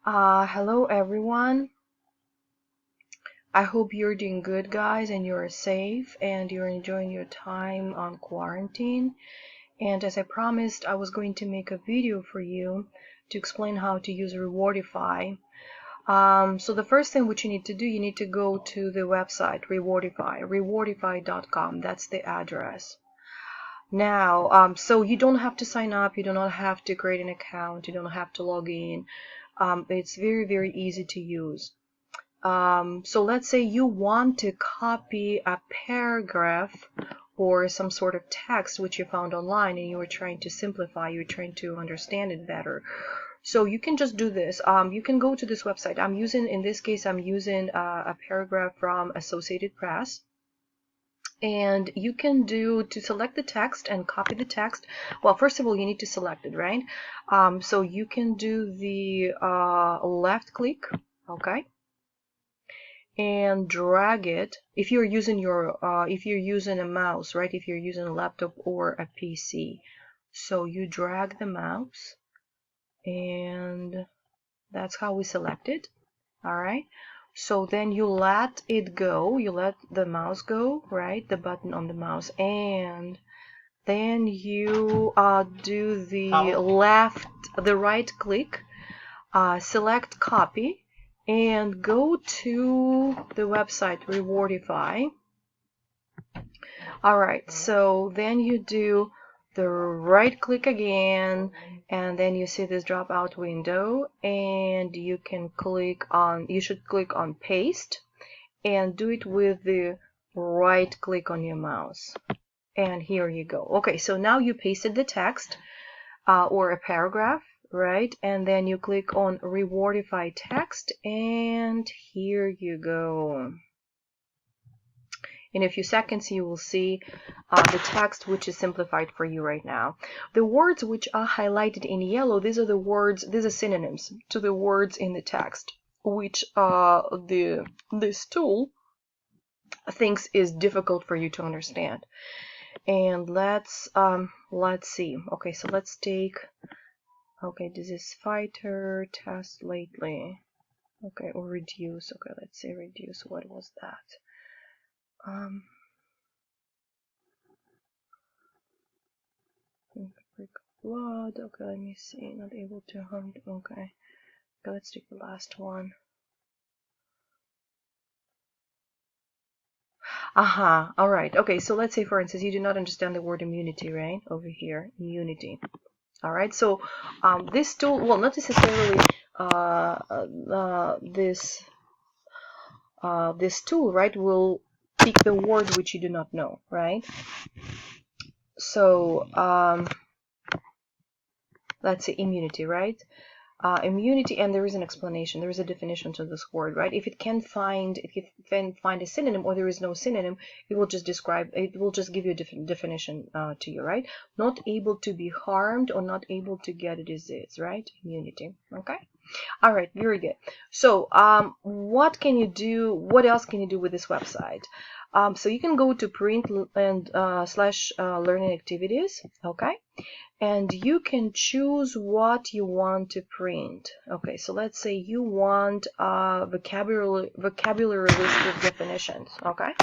Hello everyone. I hope you're doing good, guys, and you're safe and you're enjoying your time on quarantine. And as I promised, I was going to make a video for you to explain how to use Rewardify. So the first thing which you need to do, you need to go to the website Rewardify, rewardify.com. That's the address. Now, so you don't have to sign up, you do not have to create an account, you don't have to log in. It's very easy to use. So let's say you want to copy a paragraph or some sort of text which you found online and you were trying to simplify, you're trying to understand it better. So you can just do this. You can go to this website. In this case, I'm using a paragraph from Associated Press. And you can to select the text and copy the text. Well, first of all, you need to select it, right? So you can do the left click, okay? And drag it if you're using a mouse, right? If you're using a laptop or a PC, so you drag the mouse and that's how we select it. All right, so then you let it go, you let the mouse go, right? The button on the mouse, and then you do the right click, select copy, and go to the website Rewardify. Alright, so then you do the right click again, and then you see this drop out window, and you should click on paste and do it with the right click on your mouse. And here you go. Okay, so now you pasted the text or a paragraph, right? And then you click on Rewardify text, and here you go. In a few seconds, you will see the text which is simplified for you right now. The words which are highlighted in yellow, these are synonyms to the words in the text, which this tool thinks is difficult for you to understand. And let's see. Okay, so let's take. Okay, this is fighter test lately. Okay, or reduce. Okay, let's say reduce. What was that? Blood. Okay, let me see. Not able to hunt. Okay, let's take the last one. Aha. All right. Okay, so let's say, for instance, you do not understand the word immunity, right? Over here, immunity. All right. So this tool, well, not necessarily this tool, right, will pick the word which you do not know, right? So let's say immunity, right? Immunity, and there is an explanation, there is a definition to this word, right? If it can find a synonym, or there is no synonym, it will just give you a definition to you, right? Not able to be harmed or not able to get a disease, right? Immunity. Okay. All right, very good. So what can you do? What else can you do with this website? So you can go to print and / learning activities, okay? And you can choose what you want to print. Okay, so let's say you want a vocabulary list with definitions, okay?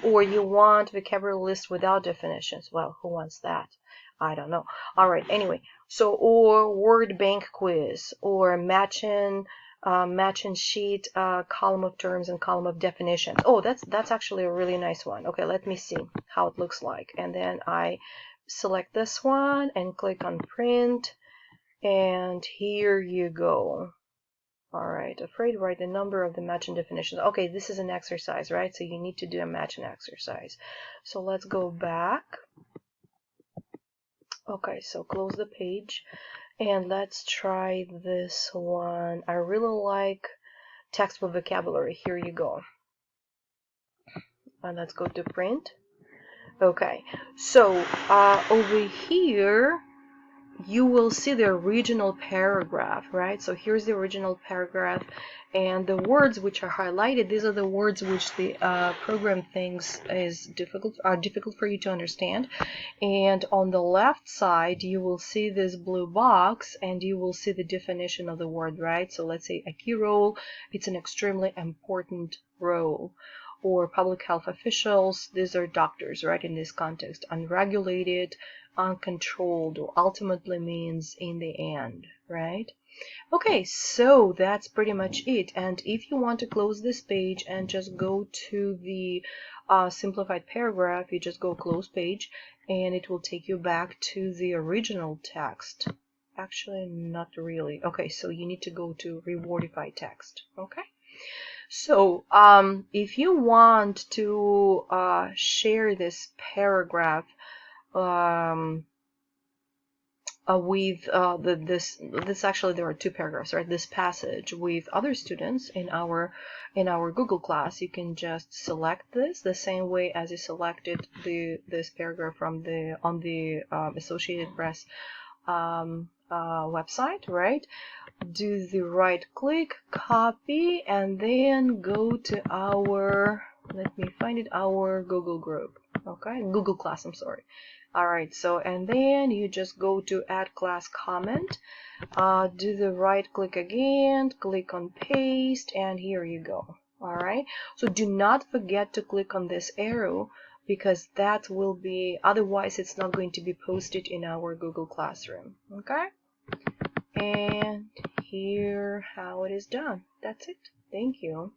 Or you want vocabulary list without definitions. Well, who wants that? I don't know. All right, anyway, so or word bank quiz, or matching sheet, column of terms and column of definitions. Oh, that's actually a really nice one. Okay, let me see how it looks like. And then I select this one and click on print, and here you go. All right, afraid write the number of the matching definitions. Okay, this is an exercise, right? So you need to do a matching exercise. So let's go back. Okay, so close the page and let's try this one. I really like text with vocabulary. Here you go. And let's go to print. Okay, so over here you will see the original paragraph, right? So here's the original paragraph, and the words which are highlighted, these are the words which the program thinks are difficult for you to understand. And on the left side, you will see this blue box, and you will see the definition of the word, right? So let's say a key role, it's an extremely important role. Or public health officials, these are doctors, right, in this context. Unregulated, uncontrolled, or ultimately means in the end, right? Okay, so that's pretty much it. And if you want to close this page and just go to the simplified paragraph, you just go close page, and it will take you back to the original text. Actually, not really. Okay, so you need to go to rewordify text. Okay. So if you want to share this paragraph with this actually there are two paragraphs, right? This passage with other students in our Google class, you can just select this the same way as you selected this paragraph from on the Associated Press website, right? Do the right click, copy, and then go to our, let me find it, our Google group, okay, Google class, I'm sorry. All right, so and then you just go to add class comment, do the right click again, click on paste, and here you go. All right, so do not forget to click on this arrow, because that will be, otherwise it's not going to be posted in our Google Classroom. Okay, and here how it is done. That's it. Thank you.